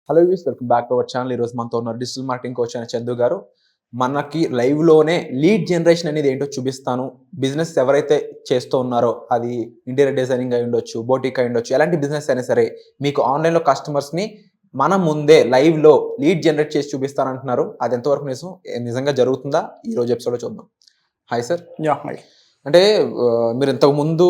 Hello views, welcome back to our channel. ఈరోజు మనతో ఉన్న డిజిటల్ మార్కెటింగ్ కోచ్ అయిన చందు గారు మనకి లైవ్లోనే లీడ్ జనరేషన్ అనేది ఏంటో చూపిస్తాను. బిజినెస్ ఎవరైతే చేస్తూ ఉన్నారో అది ఇంటీరియర్ డిజైనింగ్ అయి ఉండొచ్చు, బోటిక్ అయి ఉండొచ్చు, ఎలాంటి బిజినెస్ అయినా సరే మీకు ఆన్లైన్లో కస్టమర్స్ని మన ముందే లైవ్లో లీడ్ జనరేట్ చేసి చూపిస్తానంటున్నారు. అది ఎంతవరకు నిజంగా జరుగుతుందా ఈరోజు ఎపిసోడ్లో చూద్దాం. Hi sir. హాయ్. అంటే మీరు ఇంతకుముందు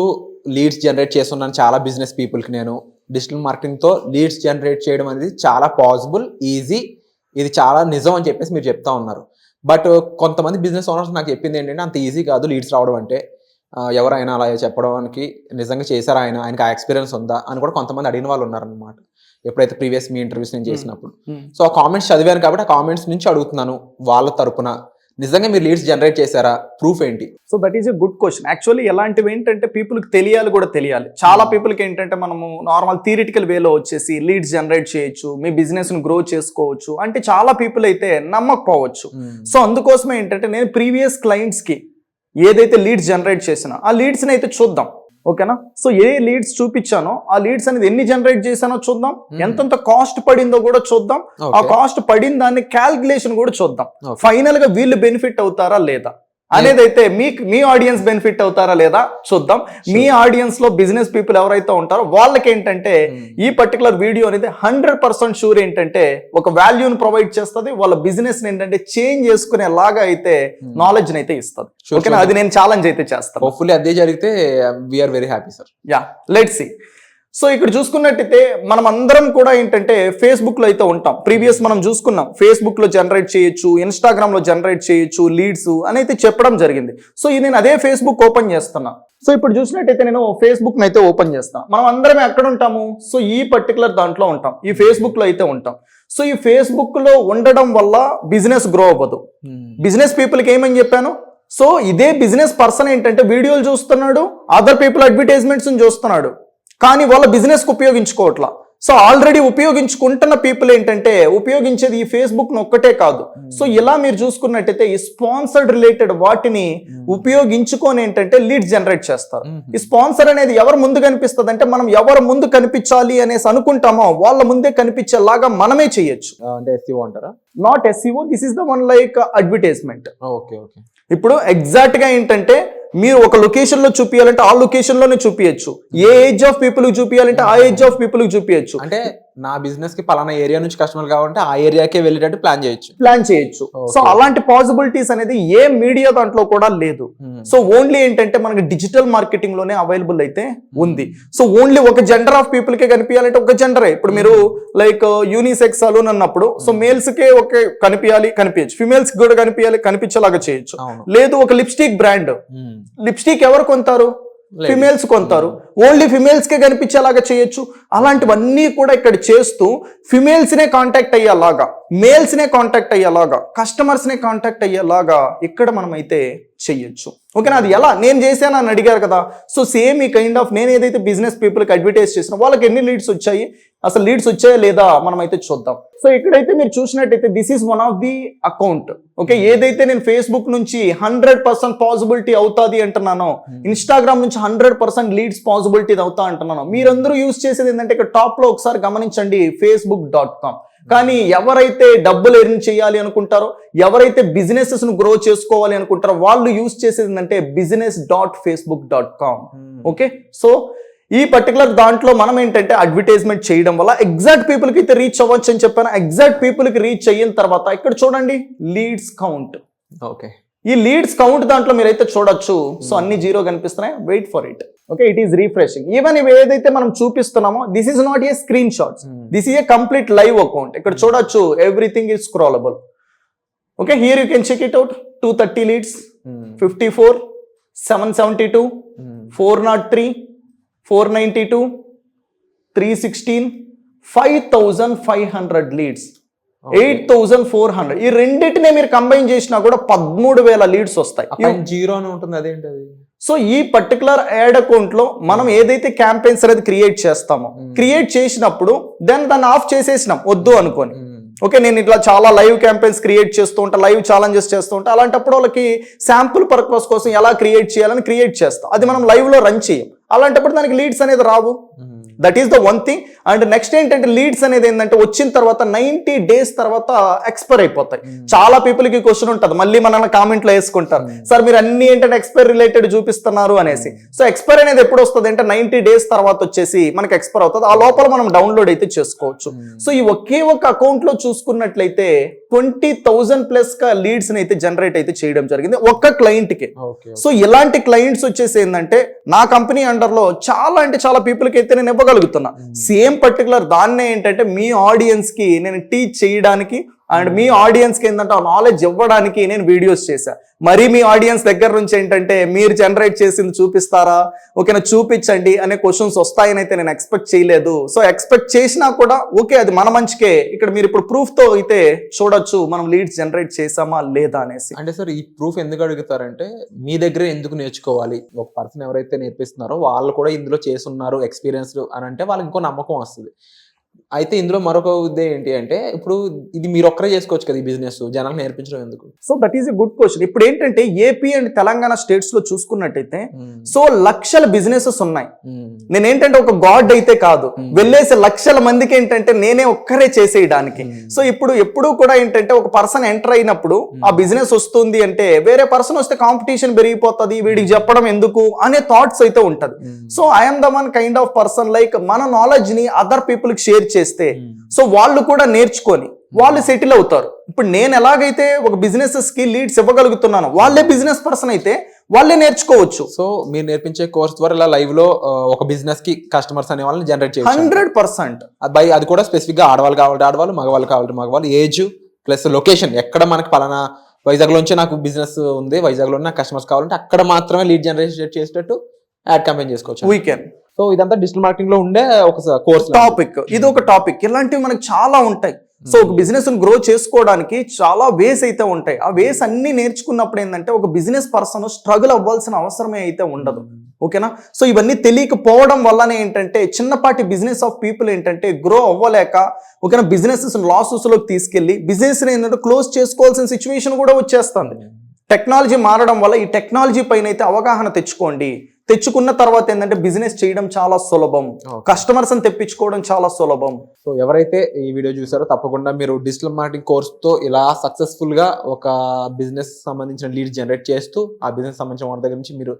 లీడ్స్ జనరేట్ చేస్తున్నాను చాలా బిజినెస్ పీపుల్కి. నేను డిజిటల్ మార్కెటింగ్తో లీడ్స్ జనరేట్ చేయడం అనేది చాలా పాసిబుల్, ఈజీ, ఇది చాలా నిజం అని చెప్పేసి మీరు చెప్తా ఉన్నారు. బట్ కొంతమంది బిజినెస్ ఓనర్స్ నాకు చెప్పింది ఏంటంటే అంత ఈజీ కాదు లీడ్స్ రావడం అంటే. ఎవరైనా అలా చెప్పడానికి నిజంగా చేశారా, ఆయనకి ఆ ఎక్స్పీరియన్స్ ఉందా అని కూడా కొంతమంది అడిగిన వాళ్ళు ఉన్నారనమాట ఎప్పుడైతే ప్రీవియస్ మీ ఇంటర్వ్యూస్ నేను చేసినప్పుడు. సో ఆ కామెంట్స్ చదివాను కాబట్టి ఆ కామెంట్స్ నుంచి అడుగుతున్నాను వాళ్ళ తరపున, నిజంగా మీరు లీడ్స్ జనరేట్ చేశారా, ప్రూఫ్ ఏంటి? So that is a good question. Actually ఎలాంటివి ఏంటంటే పీపుల్కి తెలియాలి. చాలా పీపుల్కి ఏంటంటే మనము నార్మల్ థియరిటికల్ వేలో వచ్చేసి లీడ్స్ జనరేట్ చేయొచ్చు, మీ బిజినెస్ను గ్రో చేసుకోవచ్చు అంటే చాలా పీపుల్ అయితే నమ్మకపోవచ్చు. సో అందుకోసమే ఏంటంటే నేను ప్రీవియస్ క్లయింట్స్కి ఏదైతే లీడ్స్ జనరేట్ చేసినా ఆ లీడ్స్ని అయితే చూద్దాం, ఓకేనా? సో ఏ లీడ్స్ చూపించానో ఆ లీడ్స్ అనేది ఎన్ని జనరేట్ చేశానో చూద్దాం, ఎంతంత కాస్ట్ పడిందో కూడా చూద్దాం, ఆ కాస్ట్ పడిన దాన్ని క్యాల్కులేషన్ కూడా చూద్దాం. ఫైనల్ గా వీళ్ళు బెనిఫిట్ అవుతారా లేదా అనేది అయితే మీ ఆడియన్స్ బెనిఫిట్ అవుతారా లేదా చూద్దాం. మీ ఆడియన్స్ లో బిజినెస్ పీపుల్ ఎవరైతే ఉంటారో వాళ్ళకి ఏంటంటే ఈ పర్టికులర్ వీడియో అనేది 100% షూర్ ఏంటంటే ఒక వాల్యూని ప్రొవైడ్ చేస్తుంది, వాళ్ళ బిజినెస్ ఏంటంటే చేంజ్ చేసుకునే లాగా అయితే నాలెడ్జ్ అయితే ఇస్తుంది. ఓకేనా? అది నేను ఛాలెంజ్ అయితే చేస్తాను. హోప్ఫుల్లీ అదే జరిగితే we're very happy sir. Yeah, let's see. So ఇక్కడ చూసుకున్నట్టయితే మనం అందరం కూడా ఏంటంటే ఫేస్బుక్ లో అయితే ఉంటాం. ప్రీవియస్ మనం చూసుకున్నాం ఫేస్బుక్ లో జనరేట్ చేయొచ్చు, ఇన్స్టాగ్రామ్ లో జనరేట్ చేయొచ్చు లీడ్స్ అని అయితే చెప్పడం జరిగింది. సో ఇది నేను అదే ఫేస్బుక్ ఓపెన్ చేస్తున్నా. సో ఇప్పుడు చూసినట్టయితే నేను ఫేస్బుక్ అయితే ఓపెన్ చేస్తాను. మనం అందరం ఎక్కడ ఉంటాము? సో ఈ పర్టికులర్ దాంట్లో ఉంటాం, ఈ ఫేస్బుక్ లో అయితే ఉంటాం. సో ఈ ఫేస్బుక్ లో ఉండడం వల్ల బిజినెస్ గ్రో అవ్వదు. బిజినెస్ పీపుల్కి ఏమని చెప్పాను? సో ఇదే బిజినెస్ పర్సన్ ఏంటంటే వీడియోలు చూస్తున్నాడు, అదర్ పీపుల్ అడ్వర్టైజ్మెంట్స్ చూస్తున్నాడు, కానీ వాళ్ళ బిజినెస్ కు ఉపయోగించుకోవట్లా. సో ఆల్రెడీ ఉపయోగించుకుంటున్న పీపుల్ ఏంటంటే ఉపయోగించేది ఈ ఫేస్బుక్ ఒక్కటే కాదు. సో ఇలా మీరు చూసుకున్నట్టయితే ఈ స్పాన్సర్డ్ రిలేటెడ్ వాటిని ఉపయోగించుకొని ఏంటంటే లీడ్స్ జనరేట్ చేస్తారు. ఈ స్పాన్సర్ అనేది ఎవరు ముందు కనిపిస్తుంది అంటే మనం ఎవరు ముందు కనిపించాలి అనేసి అనుకుంటామో వాళ్ళ ముందే కనిపించేలాగా మనమే చేయొచ్చు. అంటే SEO అంటారా? Not SEO, this is the one like advertisement. Okay okay. ఇప్పుడు ఎగ్జాక్ట్ గా ఏంటంటే మీరు ఒక లొకేషన్ లో చూపించాలంటే ఆ లొకేషన్ లోనే చూపించచ్చు, ఏ ఏజ్ ఆఫ్ పీపుల్ కి చూపించాలంటే ఆ ఏజ్ ఆఫ్ పీపుల్ కి చూపించచ్చు. అంటే నా బిజినెస్ కి పలానా ఏరియా నుంచి కస్టమర్ కావాలంటే ఆ ఏరియాకే వెళ్ళేటట్టు ప్లాన్ చేయొచ్చు. సో అలాంటి పాసిబిలిటీస్ అనేది ఏ మీడియా దాంట్లో కూడా లేదు. సో ఓన్లీ ఏంటంటే మనకి డిజిటల్ మార్కెటింగ్ లోనే అవైలబుల్ అయితే ఉంది. సో ఓన్లీ ఒక జెండర్ ఆఫ్ పీపుల్ కే కనిపించాలంటే ఒక జెండరే. ఇప్పుడు మీరు లైక్ యూనిసెక్స్ సలూన్ అన్నప్పుడు సో మేల్స్ కే ఒకే కనిపించచ్చు, ఫిమేల్స్ కూడా కనిపించేలాగా చేయొచ్చు. లేదు ఒక లిప్స్టిక్ బ్రాండ్, లిప్స్టిక్ ఎవరు కొంటారు? ఫిమేల్స్ కొంటారు, ఓన్లీ ఫిమేల్స్ కే కనిపించేలాగా చేయొచ్చు. అలాంటివన్నీ కూడా ఇక్కడ చేస్తూ ఫిమేల్స్ నే కాంటాక్ట్ అయ్యేలాగా, మేల్స్ నే కాంటాక్ట్ అయ్యేలాగా, కస్టమర్స్ నే కాంటాక్ట్ అయ్యేలాగా ఇక్కడ మనం అయితే చెయ్యొచ్చు. ఓకేనా? అది ఎలా నేను చేశాను అని అడిగారు కదా. సో సేమ్ ఈ కైండ్ ఆఫ్ నేను ఏదైతే బిజినెస్ పీపుల్కి అడ్వర్టైజ్ చేసిన వాళ్ళకి ఎన్ని లీడ్స్ వచ్చాయి, అసలు లీడ్స్ వచ్చాయా లేదా మనం అయితే చూద్దాం. సో ఇక్కడైతే మీరు చూసినట్టయితే this is one of the account. Okay, ఏదైతే నేను ఫేస్బుక్ నుంచి 100% పాసిబిలిటీ అవుతుంది అంటున్నానో, ఇన్స్టాగ్రామ్ నుంచి 100% లీడ్స్ పాసిబిలిటీ అవుతా అంటున్నాను. మీరందరూ యూజ్ చేసేది ఏంటంటే ఇక్కడ టాప్ లో ఒకసారి గమనించండి facebook.com. కానీ ఎవరైతే డబ్బులు ఎర్న్ చేయాలి అనుకుంటారో, ఎవరైతే బిజినెసెస్ ను గ్రో చేసుకోవాలి అనుకుంటారో వాళ్ళు యూజ్ చేసేది ఏంటంటే business.facebook.com. ఓకే, సో ఈ పర్టికులర్ దాంట్లో మనం ఏంటంటే అడ్వర్టైజ్మెంట్ చేయడం వల్ల ఎగ్జాక్ట్ పీపుల్ కి అయితే రీచ్ అవ్వచ్చు అని చెప్పాను. ఎగ్జాక్ట్ పీపుల్ కి రీచ్ అయిన తర్వాత ఇక్కడ చూడండి లీడ్స్ కౌంట్. ఓకే, ఈ లీడ్స్ కౌంట్ దాంట్లో మీరైతే చూడొచ్చు. సో అన్ని జీరో కనిపిస్తున్నాయి, wait for it. Okay, it is refreshing. Even ఇవి ఏదైతే మనం చూపిస్తున్నామో this is not a screen shots, this is a complete live account. ఇక్కడ చూడొచ్చు everything is scrollable. Okay, here you can check it out. 230 leads, 54, 772, 403, 492, 316, 5500 leads, 8400. ఈ రెండింటినే మీరు combine చేసినా కూడా 13,000 లీడ్స్ వస్తాయి. జీరో అని ఉంటుంది, అదేంటి అది? సో ఈ పర్టికులర్ యాడ్ అకౌంట్ లో మనం ఏదైతే క్యాంపెయిన్స్ అనేది క్రియేట్ చేస్తామో, క్రియేట్ చేసినప్పుడు దాన్ని ఆఫ్ చేసేసినాం వద్దు అనుకోని. ఓకే, నేను ఇట్లా చాలా లైవ్ క్యాంపెయిన్స్ క్రియేట్ చేస్తూ ఉంటా, లైవ్ ఛాలెంజెస్ చేస్తూ ఉంటా. అలాంటప్పుడు వాళ్ళకి శాంపుల్ పర్పస్ కోసం ఎలా క్రియేట్ చేయాలని క్రియేట్ చేస్తాం, అది మనం లైవ్ లో రన్ చేయం. అలాంటప్పుడు దానికి లీడ్స్ అనేది రావు. That is the one thing. And next ఏంటంటే లీడ్స్ అనేది ఏంటంటే వచ్చిన తర్వాత 90 days తర్వాత ఎక్స్పైర్ అయిపోతాయి. చాలా పీపుల్ కి క్వశ్చన్ ఉంటుంది, మళ్ళీ మనల్ని కామెంట్ లో వేసుకుంటారు, సార్ మీరు అన్ని ఏంటంటే ఎక్స్పైర్ రిలేటెడ్ చూపిస్తున్నారు అనేసి. సో ఎక్స్పైర్ అనేది ఎప్పుడు వస్తుంది అంటే 90 days తర్వాత వచ్చేసి మనకి ఎక్స్పైర్ అవుతుంది. ఆ లోపల మనం డౌన్లోడ్ అయితే చేసుకోవచ్చు. సో ఈ ఒకే ఒక అకౌంట్ లో చూసుకున్నట్లయితే 20,000 ప్లస్ గా లీడ్స్ అయితే జనరేట్ అయితే చేయడం జరిగింది ఒక్క క్లయింట్ కి. సో ఇలాంటి క్లయింట్స్ వచ్చేసి ఏంటంటే నా కంపెనీ అండర్ లో చాలా అంటే చాలా పీపుల్ కి అయితే నేను ఇవ్వగలుగుతున్నా. సేమ్ పర్టికులర్ దాన్నే ఏంటంటే మీ ఆడియన్స్ కి నేను టీచ్ చేయడానికి అండ్ మీ ఆడియన్స్ కి ఏంటంటే నాలెడ్జ్ ఇవ్వడానికి నేను వీడియోస్ చేశా. మరి మీ ఆడియన్స్ దగ్గర నుంచి ఏంటంటే మీరు జనరేట్ చేసింది చూపిస్తారా, ఓకేనా చూపించండి అనే క్వశ్చన్స్ వస్తాయని అయితే నేను ఎక్స్పెక్ట్ చేయలేదు. సో ఎక్స్పెక్ట్ చేసినా కూడా ఓకే అది మన మంచికే. ఇక్కడ మీరు ఇప్పుడు ప్రూఫ్ తో అయితే చూడొచ్చు మనం లీడ్స్ జనరేట్ చేసామా లేదా అనేసి. అంటే సార్ ఈ ప్రూఫ్ ఎందుకు అడుగుతారంటే మీ దగ్గర ఎందుకు నేర్చుకోవాలి, ఒక పర్సన్ ఎవరైతే నేర్పిస్తున్నారో వాళ్ళు కూడా ఇందులో చేసున్నారు ఎక్స్పీరియన్స్డ్ అని అంటే వాళ్ళకి ఇంకో నమ్మకం వస్తుంది. అయితే ఇందులో మరొక ఉద్దేశం ఏంటి అంటే ఇప్పుడు ఇది మీరు ఒక్కరే చేసుకోవచ్చు కదా ఈ బిజినెస్, జనాలకు నేర్పించడం ఎందుకు? So that is a good question. ఇప్పుడు ఏంటంటే ఏపీ అండ్ తెలంగాణ స్టేట్స్ లో చూసుకున్నట్టయితే సో లక్షల బిజినెసెస్ ఉన్నాయి. నేను ఏంటంటే ఒక గాడ్ అయితే కాదు, వెళ్ళేసి లక్షల మందికి ఏంటంటే నేనే ఒక్కరే చేసేయడానికి. సో ఇప్పుడు ఎప్పుడు కూడా ఏంటంటే ఒక పర్సన్ ఎంటర్ అయినప్పుడు ఆ బిజినెస్ వస్తుంది అంటే వేరే పర్సన్ వస్తే కాంపిటీషన్ పెరిగిపోతుంది, వీడికి చెప్పడం ఎందుకు అనే థాట్స్ అయితే ఉంటది. So I'm the one kind of person like మన నాలెడ్జ్ ని అదర్ పీపుల్ కి షేర్ చేస్తే సో వాళ్ళు కూడా నేర్చుకొని వాళ్ళు సెటిల్ అవుతారు. ఇప్పుడు నేను ఎలాగైతే ఒక బిజినెసెస్ కి లీడ్స్ ఇవ్వగలుగుతున్నాను, వాళ్ళే బిజినెస్ పర్సన్ అయితే వాళ్ళే నేర్చుకోవచ్చు. సో మీరు నేర్పించే కోర్స్ ద్వారా ఇలా లైవ్ లో ఒక బిజినెస్ కి కస్టమర్స్ అనే వాళ్ళని జనరేట్ చేయొచ్చు 100%. అది కూడా స్పెసిఫిక్ గా ఆడవాళ్ళు కావాలంటే ఆడవాళ్ళు, మగవాళ్ళు కావాలంటే మగవాళ్ళు, ఏజ్ ప్లస్ లొకేషన్ ఎక్కడ మనకి పలానా వైజాగ్ లోంచి నాకు బిజినెస్ ఉంది, వైజాగ్ లో నాకు కస్టమర్స్ కావాలంటే అక్కడ మాత్రమే లీడ్ జనరేట్ చేసేటట్టు యాడ్ క్యాంపెయిన్ చేసుకోవచ్చు. వీకెండ్ సో ఇదంతా డిజిటల్ మార్కెటింగ్ లో ఉండే ఒక కోర్స్ టాపిక్. ఇది ఒక టాపిక్. ఇలాంటివి మనకి చాలా ఉంటాయి. సో ఒక బిజినెస్ గ్రో చేసుకోవడానికి చాలా వేస్ అయితే ఉంటాయి. ఆ వేస్ అన్ని నేర్చుకున్నప్పుడు ఏంటంటే ఒక బిజినెస్ పర్సన్ స్ట్రగుల్ అవ్వాల్సిన అవసరమే అయితే ఉండదు. ఓకేనా? సో ఇవన్నీ తెలియకపోవడం వల్లనే ఏంటంటే చిన్నపాటి బిజినెస్ ఆఫ్ పీపుల్ ఏంటంటే గ్రో అవ్వలేక ఓకేనా బిజినెసెస్ లాసెస్ లోకి తీసుకెళ్లి బిజినెస్ ఏంటంటే క్లోజ్ చేసుకోవాల్సిన సిచ్యువేషన్ కూడా వచ్చేస్తుంది. టెక్నాలజీ మారడం వల్ల ఈ టెక్నాలజీ పైన అయితే అవగాహన తెచ్చుకోండి. తెచ్చుకున్న తర్వాత ఏంటంటే బిజినెస్ చేయడం చాలా సులభం, కస్టమర్స్ అని తెప్పించుకోవడం చాలా సులభం. సో ఎవరైతే ఈ వీడియో చూసారో తప్పకుండా మీరు డిజిటల్ మార్కెటింగ్ కోర్స్ తో ఇలా సక్సెస్ఫుల్ గా ఒక బిజినెస్ సంబంధించిన లీడ్ జనరేట్ చేస్తూ ఆ బిజినెస్ సంబంధించిన వారి దగ్గర నుంచి మీరు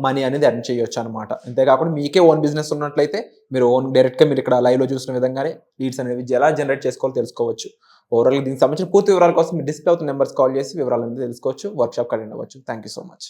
మనీ అనేది ఎర్న్ చేయొచ్చు అనమాట. అంతేకాకుండా మీకే ఓన్ బిజినెస్ ఉన్నట్లయితే మీరు ఓన్ డైరెక్ట్ గా మీరు ఇక్కడ లైవ్ లో చూసిన విధంగానే లీడ్స్ అనేవి ఎలా జనరేట్ చేసుకోవాలో తెలుసుకోవచ్చు. ఓవరాల్ దీనికి సంబంధించిన పూర్తి వివరాల కోసం మీరు డిస్ప్లే అవుతున్న నెంబర్స్ కాల్ చేసి వివరాలు అనేది తెలుసుకోవచ్చు, వర్క్ షాప్ అటెండ్ అవ్వచ్చు. Thank you so much.